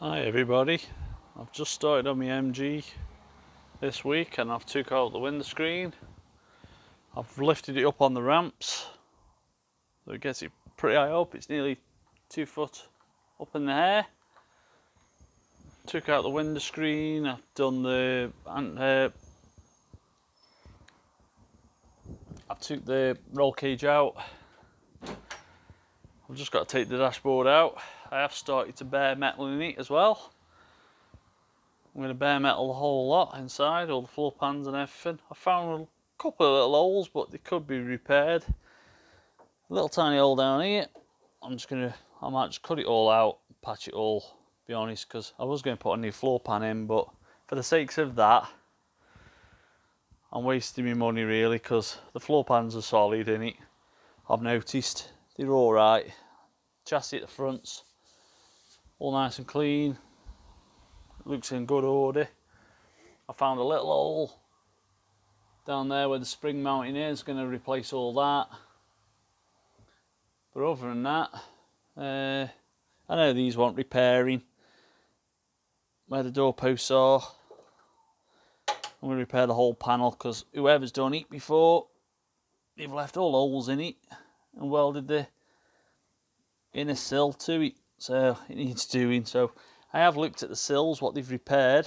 Hi everybody, I've just started on my MG this week and I've took out the windscreen. I've lifted it up on the ramps so it gets it pretty high up. It's nearly 2 foot up in the air. Took out the windscreen, I've done the I took the roll cage out. I've just got to take the dashboard out. I have started to bare metal in it as well. I'm going to bare metal the whole lot inside, all the floor pans and everything. I found a couple of little holes, but they could be repaired. A little tiny hole down here. I might just cut it all out, patch it all, be honest, because I was going to put a new floor pan in, but for the sakes of that, I'm wasting my money really, because the floor pans are solid in it. I've noticed they're all right. Chassis at the fronts, all nice and clean. Looks in good order. I found a little hole down there where the spring mounting is. Going to replace all that. But other than that, I know these want repairing. Where the door posts are, I'm going to repair the whole panel, because whoever's done it before, they've left all holes in it and welded the inner sill to it, so it needs doing. So I have looked at the sills, what they've repaired.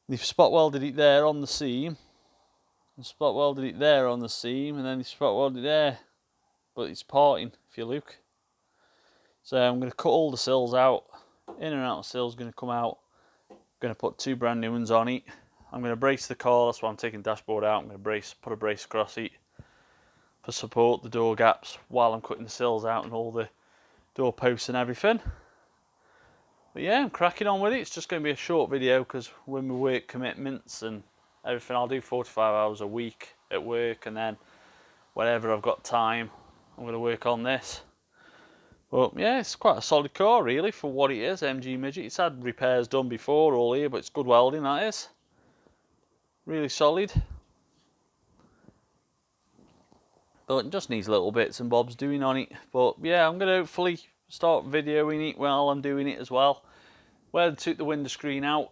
They've spot welded it there on the seam, and spot welded it there on the seam, and then they spot welded it there, but it's parting if you look. So I'm going to cut all the sills out. In and out of sills going to come out. I'm going to put 2 brand new ones on it. I'm going to brace the car, that's why I'm taking the dashboard out. I'm going to put a brace across it for support the door gaps while I'm cutting the sills out and all the door posts and everything. But yeah, I'm cracking on with it. It's just going to be a short video because with my work commitments and everything, I'll do 45 hours a week at work, and then whenever I've got time, I'm going to work on this. But yeah, it's quite a solid car really for what it is, Mg Midget. It's had repairs done before all here, but it's good welding, that is. Really solid. But it just needs little bits and bobs doing on it. But yeah, I'm going to hopefully start videoing it while I'm doing it as well. Where I took the window screen out,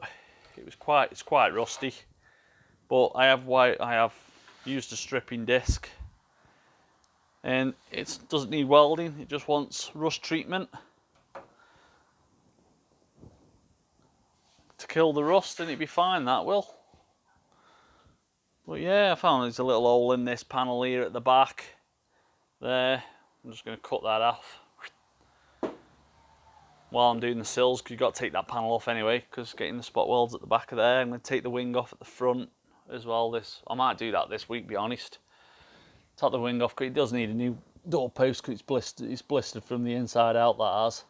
it's quite rusty. But I have used a stripping disc. And it doesn't need welding, it just wants rust treatment to kill the rust, and it'd be fine, that will. But yeah, I found there's a little hole in this panel here at the back there. I'm just going to cut that off while I'm doing the sills, because you've got to take that panel off anyway, because getting the spot welds at the back of there. I'm going to take the wing off at the front as well. I might do that this week, be honest. Take the wing off, because it does need a new door post, because it's blistered from the inside out, that has.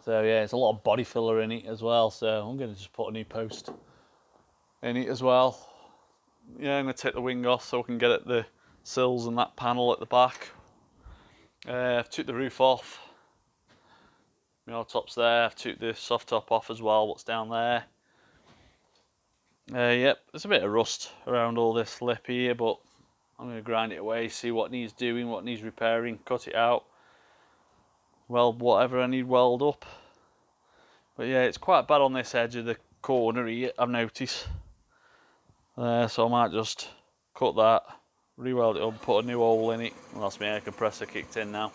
So yeah, it's a lot of body filler in it as well, so I'm going to just put a new post in it as well. Yeah, I'm going to take the wing off so I can get at the sills and that panel at the back. I've took the roof off. My hard top's there. I've took the soft top off as well, what's down there. Yep, there's a bit of rust around all this lip here, but I'm going to grind it away, see what needs doing, what needs repairing, cut it out. Weld whatever I need weld up. But yeah, it's quite bad on this edge of the corner here, I've noticed. So I might just cut that, re-weld it up, put a new hole in it. Well, that's my air compressor kicked in now.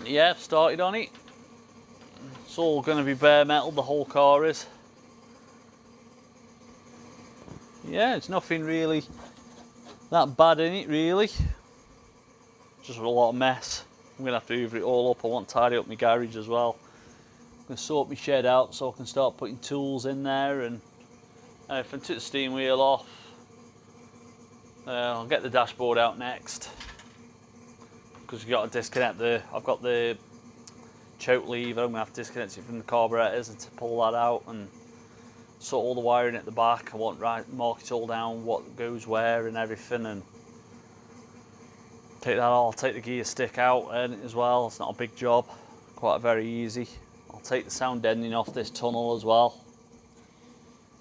Yeah, I've started on it. It's all going to be bare metal, the whole car is. Yeah, it's nothing really that bad in it really. Just a lot of mess. I'm going to have to hoover it all up. I want to tidy up my garage as well. I'm going to sort my shed out so I can start putting tools in there and if I took the steering wheel off. I'll get the dashboard out next, because you've got to disconnect I've got the choke lever. I'm going to have to disconnect it from the carburetors and to pull that out and sort all the wiring at the back. I want mark it all down, what goes where and everything, and take that all. I'll take the gear stick out as well. It's not a big job, quite very easy. I'll take the sound deadening off this tunnel as well.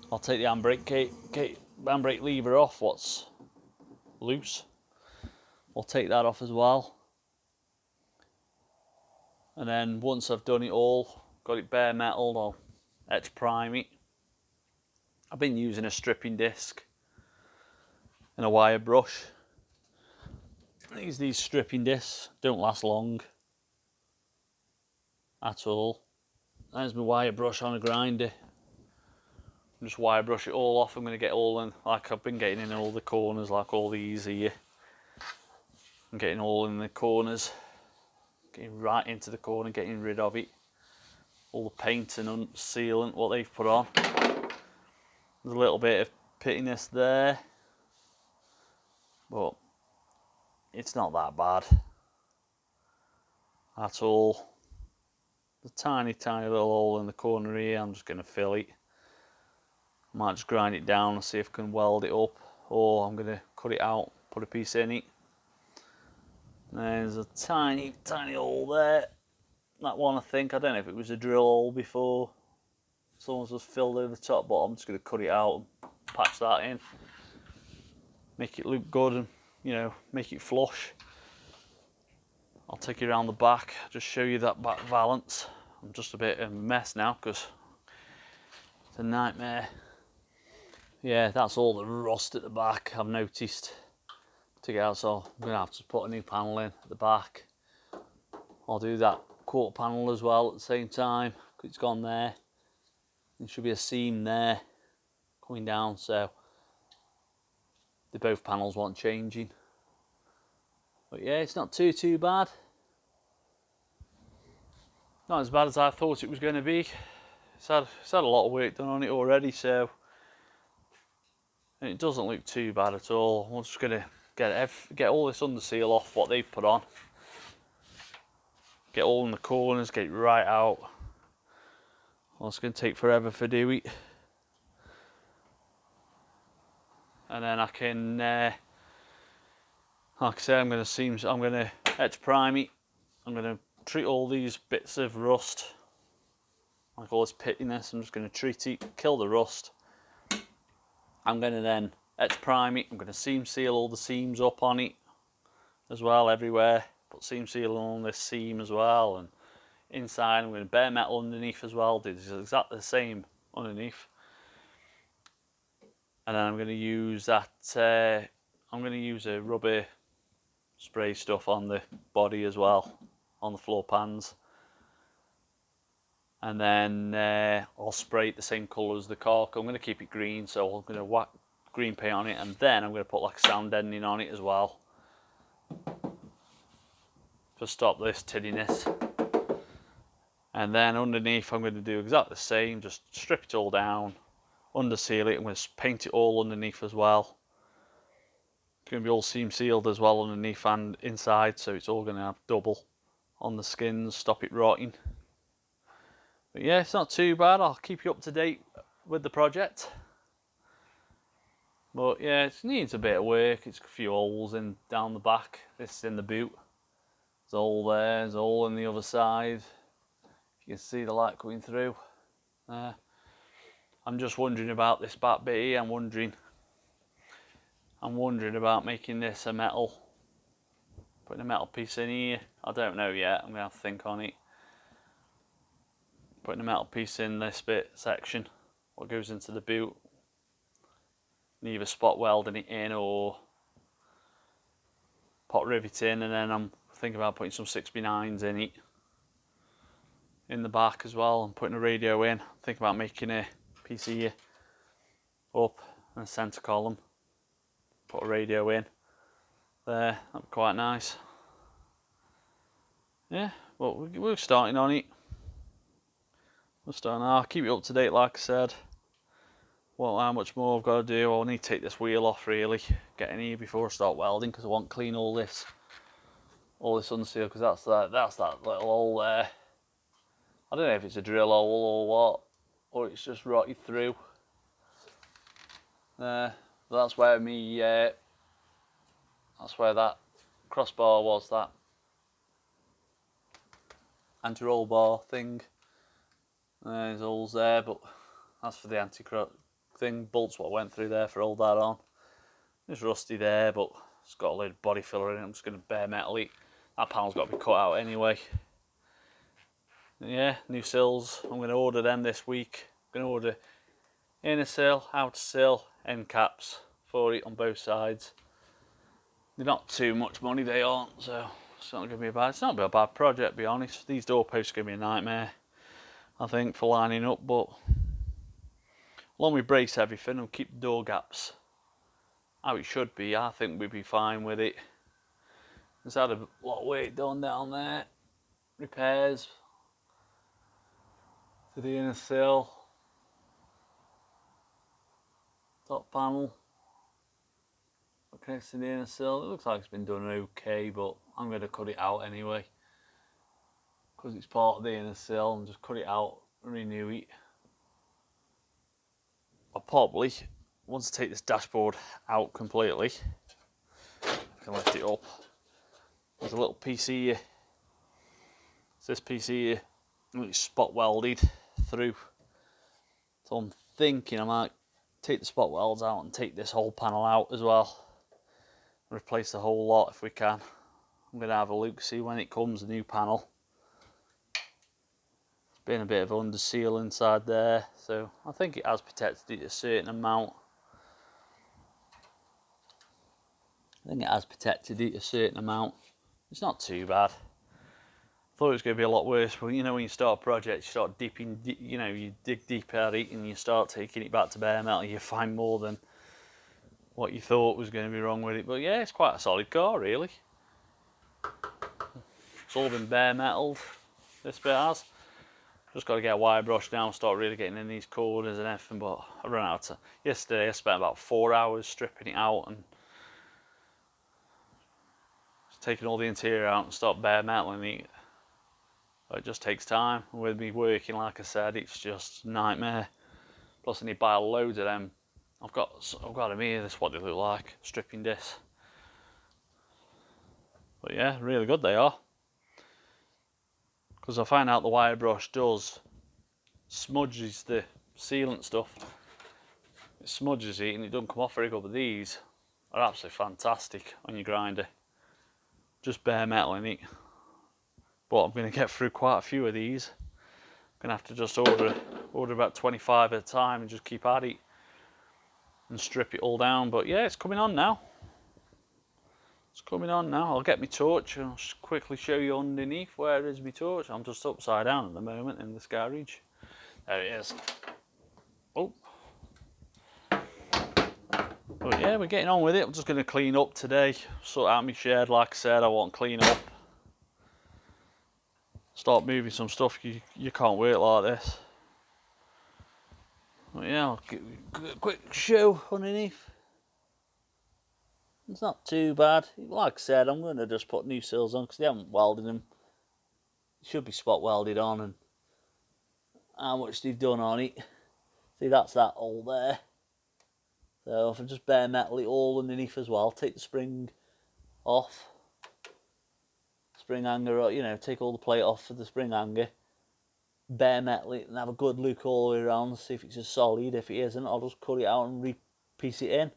I'll take the handbrake lever off, what's loose. I'll take that off as well. And then once I've done it all, got it bare metal, I'll etch prime it. I've been using a stripping disc and a wire brush. These stripping discs don't last long at all. There's my wire brush on a grinder. Just wire brush it all off. I'm going to get all in, like I've been getting in all the corners, like all these here. I'm getting all in the corners, getting right into the corner, getting rid of it. All the paint and sealant, what they've put on. There's a little bit of pittiness there, but it's not that bad at all. The tiny little hole in the corner here, I'm just going to fill it. Might just grind it down and see if I can weld it up, or I'm going to cut it out, put a piece in it. There's a tiny hole there. That one, I think, I don't know if it was a drill hole before. Someone's just filled over the top, but I'm just going to cut it out and patch that in. Make it look good and, you know, make it flush. I'll take you around the back, just show you that back valance. I'm just a bit of a mess now because it's a nightmare. Yeah, that's all the rust at the back I've noticed. To get out, so I'm going to have to put a new panel in at the back. I'll do that quarter panel as well at the same time. It's gone there. There should be a seam there coming down, so the both panels want changing. But yeah, it's not too bad. Not as bad as I thought it was going to be. It's had a lot of work done on it already, so and it doesn't look too bad at all. I'm just going to get all this under seal off what they've put on. Get all in the corners, get it right out. Well, it's going to take forever for do it. And then I can, like I say, I'm going to etch prime it. I'm going to treat all these bits of rust, like all this pittiness. I'm just going to treat it, kill the rust. I'm going to then etch prime it. I'm going to seam seal all the seams up on it as well, everywhere. Put seam seal on this seam as well, and inside I'm going to bare metal underneath as well. Do exactly the same underneath. And then I'm going to use that. I'm going to use a rubber spray stuff on the body as well, on the floor pans. And then I'll spray it the same colour as the caulk. I'm going to keep it green, so I'm going to whack green paint on it, and then I'm going to put like sound deadening on it as well, to stop this tiddiness. And then underneath I'm going to do exactly the same, just strip it all down, under seal it. I'm going to paint it all underneath as well. It's going to be all seam sealed as well underneath and inside, so it's all going to have double on the skins, stop it rotting. But yeah, it's not too bad. I'll keep you up to date with the project. But yeah, it needs a bit of work. It's a few holes in down the back. This is in the boot. There's a hole there, there's a hole on the other side. You can see the light coming through. I'm just wondering about this back bit here. I'm wondering about making this a metal, putting a metal piece in here. I don't know yet. I'm gonna have to think on it. Putting a metal piece in this bit section, what goes into the boot, and either spot welding it in or pot riveting. And then I'm thinking about putting some 6x9s in it in the back as well, and putting a radio in. I'm thinking about making a piece here up and a centre column, put a radio in there. That'd be quite nice. Yeah, but we're starting on it. I'll keep you up to date, like I said. Well, how much more I've got to do. I'll need to take this wheel off really, get in here before I start welding, because I want to clean all this unseal, because that's that little hole there. I don't know if it's a drill hole or what, or it's just rotted through. That's where that's where that crossbar was, that anti-roll bar thing. There's holes there, but that's for the anti-cross thing. Bolts what went through there for all that on. It's rusty there, but it's got a load of body filler in it. I'm just going to bare metal it. That panel's got to be cut out anyway. yeah, new sills. I'm going to order them this week. I'm going to order inner sill, outer sill, end caps for it on both sides. They're not too much money, they aren't, so it's not going to be it's not going to be a bad project, to be honest. These doorposts are going to be a nightmare, I think, for lining up, but along with brace everything and keep the door gaps how it should be, I think we'd be fine with it. It's had a lot of work done down there, repairs to the inner sill, top panel, connects to the inner sill. It looks like it's been done okay, but I'm going to cut it out anyway because it's part of the inner sill, and just cut it out and renew it. I'll probably, once I take this dashboard out completely, I can lift it up. There's a little piece here. It's this piece here, it's spot welded through. So I'm thinking I might take the spot welds out and take this whole panel out as well. Replace the whole lot if we can. I'm going to have a look, see when it comes, a new panel. It's been a bit of under seal inside there, so I think it has protected it a certain amount. It's not too bad. I thought it was going to be a lot worse, but you know, when you start a project, you start dipping, you know, you dig deeper at it and you start taking it back to bare metal, you find more than what you thought was going to be wrong with it. But yeah, it's quite a solid car, really. It's all been bare metalled, this bit has. Just got to get a wire brush now and start really getting in these corners and everything, but I ran out of, yesterday I spent about 4 hours stripping it out and just taking all the interior out and start bare metaling it. It just takes time. With me working, like I said, it's just a nightmare. Plus I need to buy loads of them. I've got them here, this is what they look like, stripping discs. But yeah, really good they are. Because I find out the wire brush does smudges the sealant stuff. It smudges it and it doesn't come off very good, but these are absolutely fantastic on your grinder. Just bare metal in it. But I'm going to get through quite a few of these. I'm going to have to just order about 25 at a time and just keep at it and strip it all down. But yeah, it's coming on now. It's coming on now. I'll get my torch and I'll just quickly show you underneath where is my torch. I'm just upside down at the moment in this garage. There it is. Oh. But yeah, we're getting on with it. I'm just going to clean up today. Sort out my shed, like I said, I want to clean up. Start moving some stuff, you can't work like this. But yeah, I'll give you a quick show underneath. It's not too bad. Like I said, I'm going to just put new sills on because they haven't welded them. It should be spot welded on, and how much they've done on it. See, that's that hole there. So if I just bare metal it all underneath as well, take the spring off. Spring hanger, you know, take all the plate off for the spring hanger, bare metal it and have a good look all the way around, see if it's just solid. If it isn't, I'll just cut it out and re-piece it in.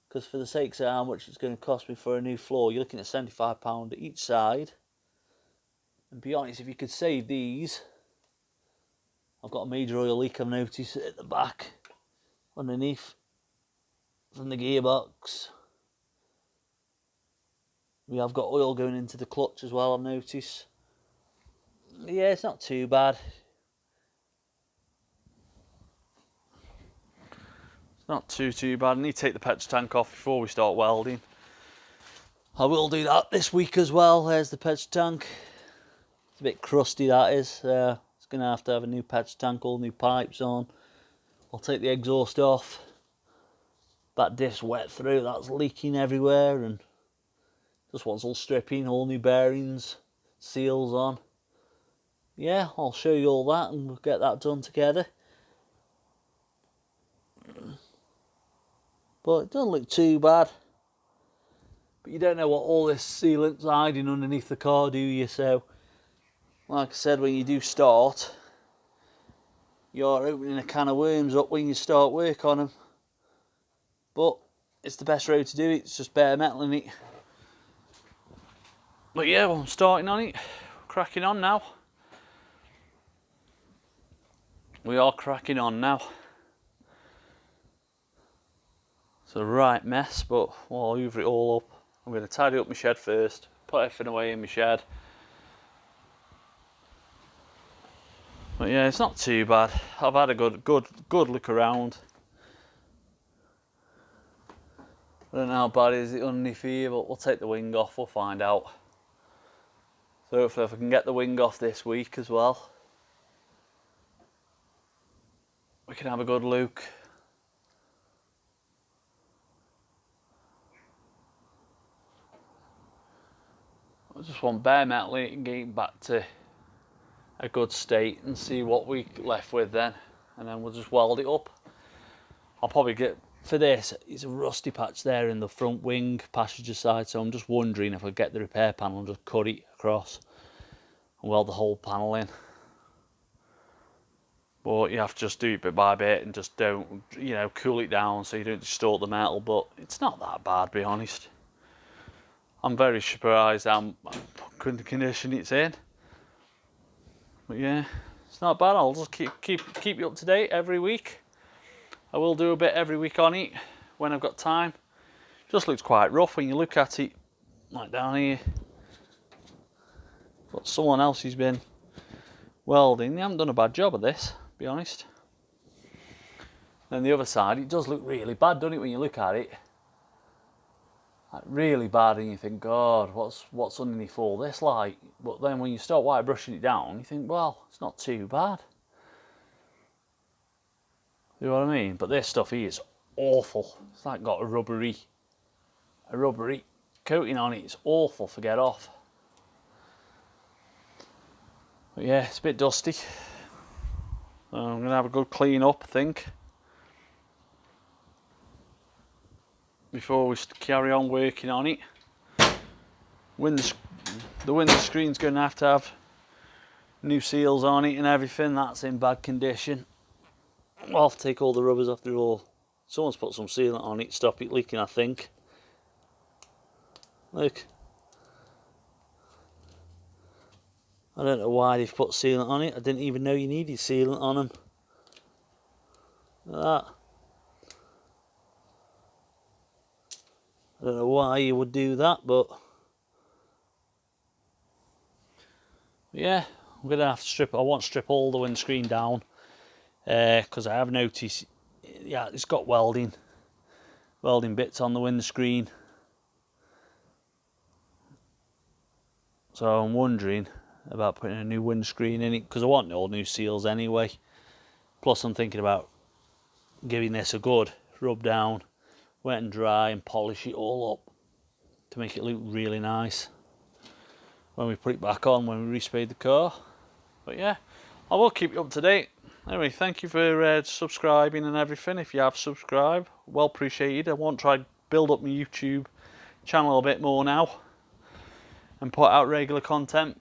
Because for the sakes of how much it's going to cost me for a new floor, you're looking at £75 each side. And be honest, if you could save these, I've got a major oil leak I've noticed at the back, underneath, from the gearbox. We have got oil going into the clutch as well, I've noticed. Yeah, it's not too bad. It's not too bad. I need to take the petrol tank off before we start welding. I will do that this week as well. There's the petrol tank. It's a bit crusty, that is. It's going to have a new petrol tank, all new pipes on. I'll take the exhaust off. That disc wet through, that's leaking everywhere, and just wants all stripping, all new bearings, seals on. Yeah, I'll show you all that and we'll get that done together. But it doesn't look too bad. But you don't know what all this sealant's hiding underneath the car, do you? So, like I said, when you do start, you're opening a can of worms up when you start work on them. But it's the best road to do it, it's just bare metal in it. But yeah, well, I'm starting on it, cracking on now. we are cracking on now. It's a right mess, but well, I'll hoover it all up. I'm going to tidy up my shed first, put everything away in my shed. But yeah, it's not too bad. I've had a good look around. I don't know how bad is it underneath here, but we'll take the wing off, we'll find out. So hopefully if I can get the wing off this week as well, we can have a good look. I just want bare metal it and getting back to a good state and see what we left with then, and then we'll just weld it up. I'll probably get, for this, it's a rusty patch there in the front wing passenger side, so I'm just wondering if I get the repair panel and just cut it across and weld the whole panel in. But you have to just do it bit by bit and just don't, you know, cool it down so you don't distort the metal, but it's not that bad, to be honest. I'm very surprised how good condition it's in. But yeah, it's not bad. I'll just keep you up to date every week. I will do a bit every week on it when I've got time. Just looks quite rough when you look at it, like down here. But someone else who's been welding, they haven't done a bad job of this, to be honest. Then the other side, it does look really bad, doesn't it, when you look at it? Like really bad, and you think, God, what's underneath all this like? But then when you start wire brushing it down, you think, well, it's not too bad. You know what I mean? But this stuff here is awful. It's like got a rubbery coating on it. It's awful to get off. But yeah, it's a bit dusty. So I'm gonna have a good clean up, I think, before we carry on working on it. The windscreen's going to have new seals on it and everything. That's in bad condition. I'll have to take all the rubbers off the all. Someone's put some sealant on it to stop it leaking, I think. Look. I don't know why they've put sealant on it. I didn't even know you needed sealant on them. Look at that. I don't know why you would do that, but yeah, I'm gonna have to strip. I want to strip all the windscreen down because I have noticed, yeah, it's got welding bits on the windscreen. So I'm wondering about putting a new windscreen in it because I want all new seals anyway. Plus, I'm thinking about giving this a good rub down, wet and dry, and polish it all up to make it look really nice when we put it back on, when we resprayed the car. But yeah, I will keep you up to date. Anyway, thank you for subscribing and everything. If you have subscribed, well appreciated. I want to try to build up my YouTube channel a bit more now and put out regular content.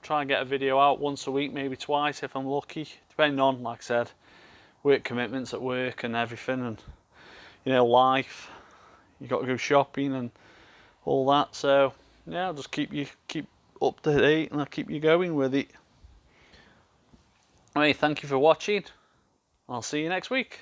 Try and get a video out once a week, maybe twice if I'm lucky, depending on, like I said, work commitments at work and everything, and you know, life. You got to go shopping and all that. So yeah, I'll just keep up to date and I'll keep you going with it. Anyway, thank you for watching. I'll see you next week.